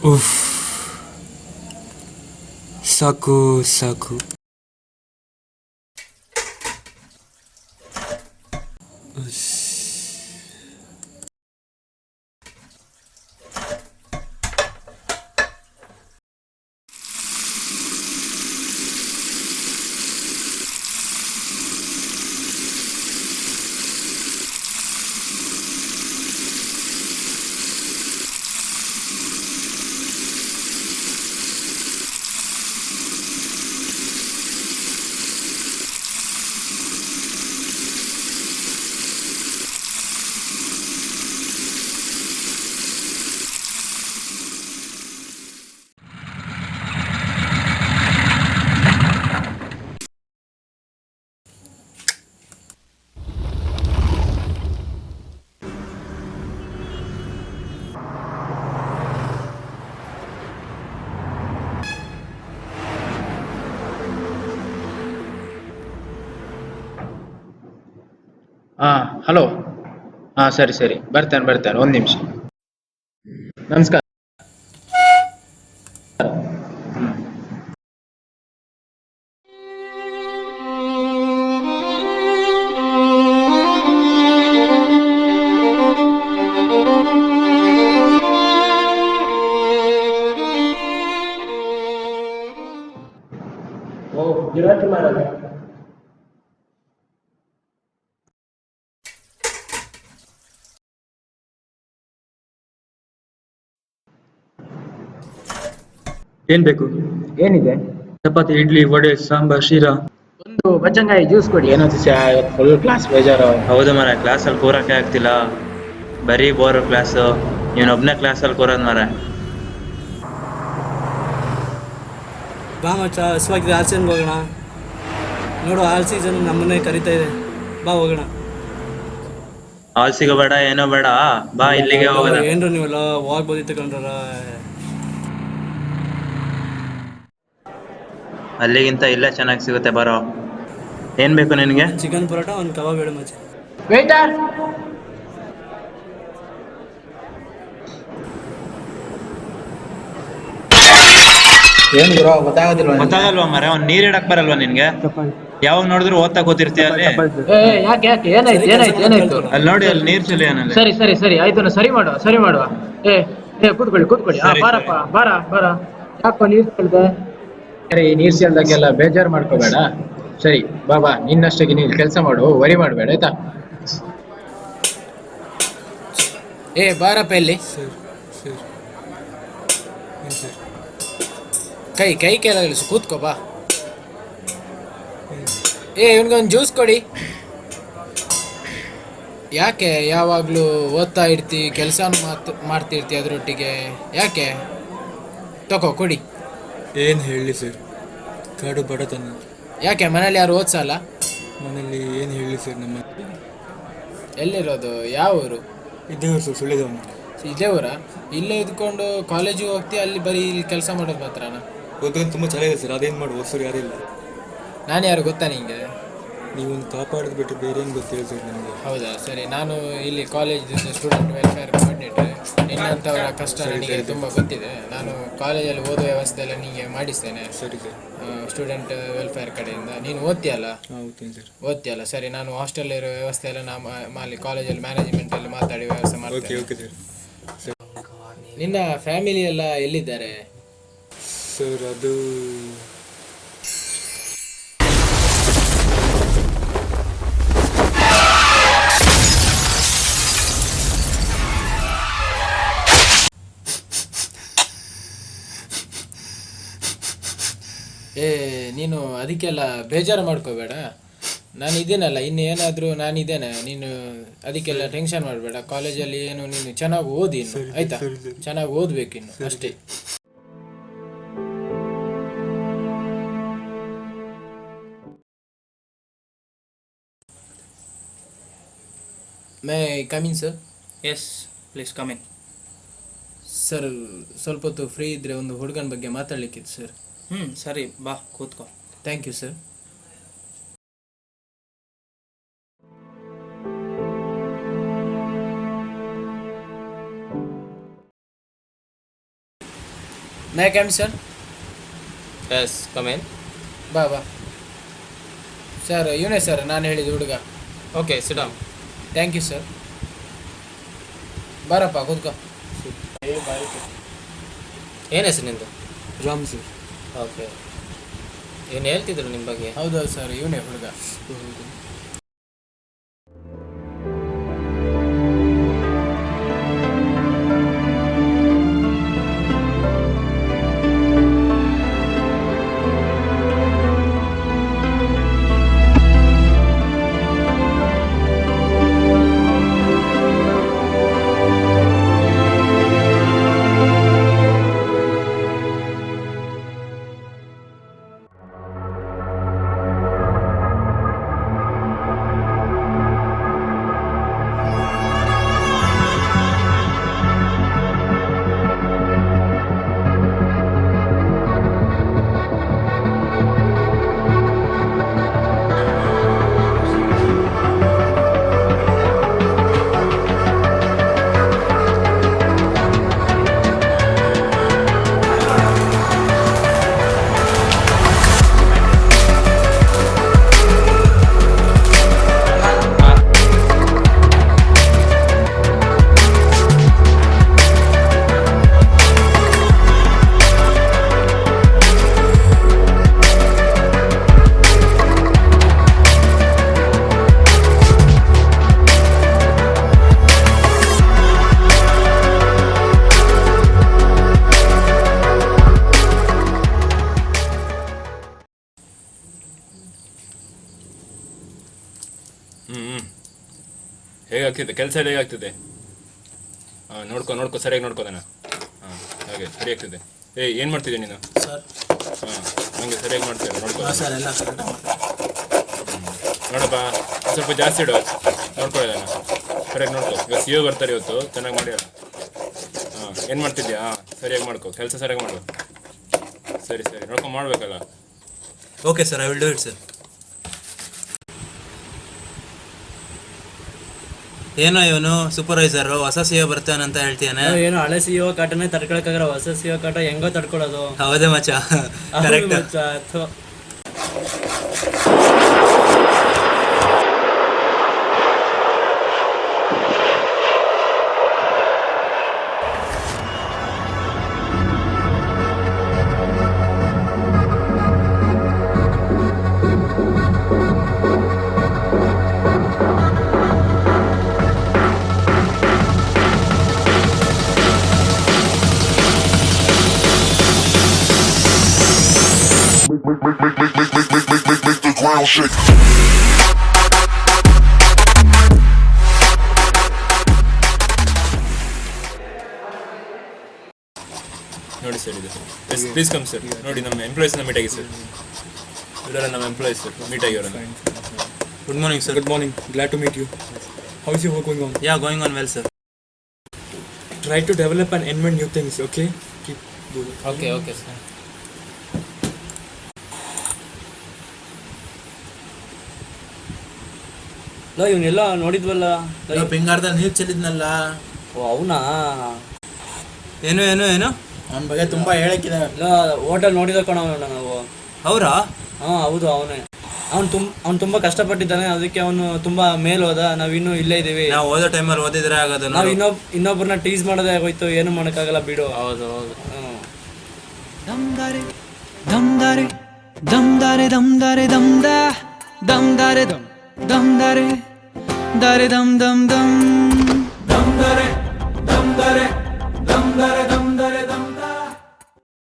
ಉಫ್, ಸಾಕು ಸಾಕು. ಉಸ್. ಹಲೋ. ಸರಿ ಸರಿ, ಬರ್ತೇನೆ ಒಂದು ನಿಮಿಷ. ನಮಸ್ಕಾರ. ಓ, ಗಿರಾಕಿ ಮಾರಾಟ. ಏನ್ ಬೇಕು? ಏನಿದೆ? ಚಪಾತಿ, ಇಡ್ಲಿ, ವಡೆ, ಸಾಂಬಾರ್, ಶಿರಾ. ಒಂದು ಬಚ್ಚಂಗಾಯಿ ಜ್ಯೂಸ್ ಕೊಡಿ. ಏನಂತ ಫುಲ್ ಕ್ಲಾಸ್ ಬೇಜಾರು. ಹೌದು ಮರ, ಕ್ಲಾಸಲ್ಲಿ ಕೂರಕ್ಕೆ ಆಗ್ತಿಲ್ಲ. ಬರೀ ಬೋರ್ ಕ್ಲಾಸು. ಇವನೊಬ್ನೇ ಕ್ಲಾಸಲ್ಲಿ ಕೂರೋದು ಮರ. ಬಾ ಮಚ್ಚ, ಹಸುವಾಗಿದೆ, ಆಲ್ಸೀನ್ಗೆ ಹೋಗೋಣ. ನೋಡು, ಆಲ್ ಸೀಸನ್ ನಮ್ಮನ್ನೇ ಕರಿತಾ ಇದೆ. ಬಾ ಹೋಗೋಣ. ಹಾಲ್ ಸಿಗಬೇಡ, ಏನೋ ಬೇಡ, ಬಾ ಇಲ್ಲಿಗೆ ಹೋಗೋದ. ಏನ್ರು ನೀವೆಲ್ಲ ಹೋಗ್ಬೋದಿತ್ತು ಕಂಡ್ರ. ಅಲ್ಲಿಗಿಂತ ಇಲ್ಲೇ ಚೆನ್ನಾಗಿ ಸಿಗುತ್ತೆ, ಬರೋ. ಏನ್ ಬೇಕು ನಿನಗೆ? ಚಿಕನ್ ಪರೋಟ, ಒಂದು ಕಬಾಬ್ ಹೇಳು ಮಚ್ಚ. ವೇಟರ್. ಏನ್ ಗುರು ಗೊತ್ತಾಗೋದಿಲ್ವಾ? ಗೊತ್ತಾಗಲ್ವಾ ಮರ? ಅವ್ನು ನೀರ್ ಇಡಕ್ ಬರಲ್ವಾ ನಿನ್ಗೆ? ಯಾವಾಗ ನೋಡಿದ್ರು ಓದ್ತಾ ಕೂತಿರ್ತೀಯ ಅಲ್ಲಿ. ಯಾಕೆ ಯಾಕೆ ಏನಾಯ್ತು ಏನಾಯ್ತು ಏನಾಯ್ತು? ಅಲ್ಲಿ ನೋಡಿ, ಅಲ್ಲಿ ನೀರ್ ಚೆಲ್ಲಿ ಏನಲ್ಲಿ. ಸರಿ ಸರಿ ಸರಿ, ಆಯ್ತು, ಸರಿ ಮಾಡುವ. ಏ ಏ ಕೂತ್ಕೊಳ್ಳಿ ಕೂತ್ಕೊಳ್ಳಿ. ಸರಿ, ಬಾರಪ್ಪ, ಬಾರ. ಯಾಕೋ ನೀರ್ ಚೆಲ್ದೆ? ಸರಿ, ನೀರ್ ಚೆಲ್ದಾಗೆಲ್ಲ ಬೇಜಾರು ಮಾಡ್ಕೋಬೇಡ. ಸರಿ, ಬಾ, ನಿನ್ನಷ್ಟಕ್ಕೆ ನೀನು ಕೆಲಸ ಮಾಡು, ವರಿ ಮಾಡಬೇಡ ಆಯ್ತಾ? ಏ ಬಾರಪ್ಪ ಇಲ್ಲಿ. ಸರ್ ಸರ್ ಏನು ಸರ್? ಕೈ ಕೆಳಗಿಳಿಸು, ಕೂತ್ಕೋ ಬಾ. ಏ ಇವನ್ಗೊಂದು ಜ್ಯೂಸ್ ಕೊಡಿ. ಯಾಕೆ ಯಾವಾಗಲೂ ಓದ್ತಾ ಇರ್ತಿ, ಕೆಲಸನೂ ಮಾಡ್ತಿರ್ತಿ ಅದರೊಟ್ಟಿಗೆ, ಯಾಕೆ? ತಗೋ ಕೊಡಿ. ಏನು ಹೇಳಲಿ ಸರ್, ಕಾಡು ಬಡತನ. ಯಾಕೆ ಮನೇಲಿ ಯಾರು ಓದ್ಸಲ್ಲ? ಮನೇಲಿ ಏನು ಹೇಳಲಿ ಸರ್, ನಮ್ಮ ಎಲ್ಲಿರೋದು? ಯಾವ ಊರು? ಇದ್ದೇವೆ ಸರ್, ಸುಳ್ಳಿದವನು. ಇದೇ ಊರ? ಇಲ್ಲೇ ಇದ್ಕೊಂಡು ಕಾಲೇಜಿಗೆ ಹೋಗ್ತಿ, ಅಲ್ಲಿ ಬರೀ ಇಲ್ಲಿ ಕೆಲಸ ಮಾಡೋದು ಮಾತ್ರನಾ? ಓದೋದು ತುಂಬ ಚೆನ್ನಾಗಿದೆ ಸರ್, ಅದೇನು ಮಾಡು, ಓದ್ಸೋರು ಯಾರಿಲ್ಲ. ನಾನು ಯಾರು ಗೊತ್ತಾ ನಿಂಗೆ? ನೀವೊಂದು ಕಾಪಾಡೋದು ಬಿಟ್ಟು ಬೇರೆ ಏನು ಗೊತ್ತಿಲ್ಲ ಸರ್ ನನಗೆ. ಹೌದಾ, ಸರಿ. ನಾನು ಇಲ್ಲಿ ಕಾಲೇಜಿಂದ ಸ್ಟೂಡೆಂಟ್ ವೆಲ್ಫೇರ್ ಕೋಆರ್ಡಿನೇಟರ್. ನಿನ್ನಂಥವರ ಕಷ್ಟ ನನಗೆ ತುಂಬ ಗೊತ್ತಿದೆ. ನಾನು ಕಾಲೇಜಲ್ಲಿ ಓದೋ ವ್ಯವಸ್ಥೆ ಎಲ್ಲ ನಿಮಗೆ ಮಾಡಿಸ್ತೇನೆ. ಸರಿ ಸರ್. ಸ್ಟೂಡೆಂಟ್ ವೆಲ್ಫೇರ್ ಕಡೆಯಿಂದ. ನೀನು ಓದ್ತೀಯಲ್ಲ? ಓದ್ತೀನಿ ಸರ್. ಓದ್ತೀಯಲ್ಲ, ಸರಿ. ನಾನು ಹಾಸ್ಟೆಲ್ ಇರೋ ವ್ಯವಸ್ಥೆ ಎಲ್ಲ ಅಲ್ಲಿ ಕಾಲೇಜಲ್ಲಿ ಮ್ಯಾನೇಜ್ಮೆಂಟಲ್ಲಿ ಮಾತಾಡಿ ವ್ಯವಸ್ಥೆ ಮಾಡ್ತೇನೆ. Okay sir. ನಿನ್ನ ಫ್ಯಾಮಿಲಿ ಎಲ್ಲ ಎಲ್ಲಿದ್ದಾರೆ? ಸರ್ ಅದು ನೀನು ಅದಕ್ಕೆಲ್ಲ ಬೇಜಾರು ಮಾಡ್ಕೋಬೇಡ. ನಾನು ಇದ್ದೀನಲ್ಲ, ಇನ್ನೇನಾದರೂ ನಾನಿದ್ದೇನೆ. ನೀನು ಅದಕ್ಕೆಲ್ಲ ಟೆನ್ಷನ್ ಮಾಡಬೇಡ. ಕಾಲೇಜಲ್ಲಿ ಏನು ನೀನು ಚೆನ್ನಾಗಿ ಓದಿ ಇನ್ನು, ಆಯ್ತಾ? ಚೆನ್ನಾಗಿ ಓದಬೇಕಿನ್ನು ಅಷ್ಟೇ. May come in sir? Yes, please come in. Sir, ಸ್ವಲ್ಪ ಹೊತ್ತು ಫ್ರೀ ಇದ್ದರೆ ಒಂದು ಹುಡುಗನ ಬಗ್ಗೆ ಮಾತಾಡಲಿಕ್ಕಿತ್ತು ಸರ್. ಸರಿ, ಬಾ ಕೂತ್ಕೋ. Thank you sir. May come sir? Yes come in. ಬಾ ಸರ್, ಇವನೇ ಸರ್ ನಾನು ಹೇಳಿದ ಹುಡುಗ. Okay sit down. Thank you sir. ಬಾರಪ್ಪ ಕೂತ್ಕೋ. ಏನು ಹೆಸರು ನಿಂದು? ರಾಮ್ ಸರ್. ಓಕೆ, ಏನು ಹೇಳ್ತಿದ್ರು ನಿಮ್ಮ ಬಗ್ಗೆ? ಹೌದೌದು ಸರ್, ಇವನೇ ಹುಡುಗ. ಹೇಗಾಗ್ತಿದೆ ಕೆಲಸ? ಹೇಗಾಗ್ತಿದೆ? ನೋಡ್ಕೊ ಸರಿಯಾಗಿ ನೋಡ್ಕೋದಾನ. ಹಾಂ, ಹಾಗೆ ಸರಿ ಆಗ್ತಿದೆ. ಏನು ಮಾಡ್ತಿದ್ದೆ ನೀನು? ಸರ್ ಹಾಂ, ಹಂಗೆ ಸರಿಯಾಗಿ ಮಾಡ್ತಿದ್ದೆ, ನೋಡ್ಕೋ. ಸರ್ ಎಲ್ಲ ನೋಡಪ್ಪ, ಸ್ವಲ್ಪ ಜಾಸ್ತಿ ಇಡು, ನೋಡ್ಕೊಳ್ಳೋದಾನ ಸರಿಯಾಗಿ ನೋಡ್ಕೊ. ಇವಾಗ ಸಿ ಬರ್ತಾರೆ ಇವತ್ತು, ಚೆನ್ನಾಗಿ ಮಾಡಿ. ಹಾಂ, ಏನು ಮಾಡ್ತಿದ್ಯಾ? ಹಾಂ, ಸರಿಯಾಗಿ ಮಾಡ್ಕೊ, ಕೆಲಸ ಸರಿಯಾಗಿ ಮಾಡು. ಸರಿ ನೋಡ್ಕೊಂಡು ಮಾಡಬೇಕಲ್ಲ. Okay sir, I will do it sir. ಏನೋ ಇವನು ಸೂಪರ್ವೈಸರು ಹೊಸ ಸಿ ಒ ಬರ್ತಾನಂತ ಹೇಳ್ತೀಯಾನೆ. ಏನೋ ಹಳೆ ಸಿ ಒ ಕಾಟನೇ ತಡ್ಕೊಳಕ್ಕಾಗಲ್ಲ, ಹೊಸ ಸಿ ಒ ಕಾಟ ಹೆಂಗೋ ತಡ್ಕೊಳ್ಳೋದು. ಹೌದೇ ಮಚ್ಚ, correct. Make the ground shake. ನೋಡಿ ಸರ್, ಇದು ಪ್ಲೀಸ್ ಕಮ್ ಸರ್. ನೋಡಿ ನಮ್ಮ ಎಂಪ್ಲಾಯೀಸ್ನ ಮೀಟ್ ಆಗಿ ಸರ್. ಇವರೆಲ್ಲ ನಮ್ಮ ಎಂಪ್ಲಾಯೀಸ್ ಸರ್, ಮೀಟ್ ಆಗಿರೋಣ. Good morning sir. Good morning. Glad to meet you. How is your work going on? Yeah, going on well sir. Try to develop and invent new things, okay? Keep doing it. Okay sir. ಇವನ್ನೆಲ್ಲ ನೋಡಿದ್ವಲ್ಲ, ಪಿಂಗಾರ್ದಲ್ಲಿ ನೀರು ಚೆಲ್ಲಿದ್ನಲ್ಲ. ಓ ಅವನಾ? ಏನು ಅವನ ಬಗ್ಗೆ ತುಂಬ ಹೇಳಕ್ಕಿದೆ. ಇಲ್ಲ, hotel ನೋಡಿದ ಕಣ ನಾವು. ಅವರಾ? ಹಾಂ ಹೌದು, ಅವನೇ. ಅವ್ನು ತುಂಬ ಕಷ್ಟಪಟ್ಟಿದ್ದಾನೆ, ಅದಕ್ಕೆ ಅವನು ತುಂಬ ಮೇಲ್ ಹೋದ. ನಾವಿನ್ನೂ ಇಲ್ಲೇ ಇದ್ದೀವಿ. ನಾವು ಓದೋ ಟೈಮಲ್ಲಿ ಓದಿದ್ರೆ ಆಗೋದು. ನಾವು ಇನ್ನೊಬ್ಬರನ್ನ ಟೀಸ್ ಮಾಡೋದೇ ಆಗೋಯ್ತು, ಏನು ಮಾಡೋಕ್ಕಾಗಲ್ಲ ಬಿಡು. ಹೌದು. Damdare, damdare, damdare, damdare, damda, damdare, damdare, dare, dam, dam, dam, damdare, damdare, damdare, dam.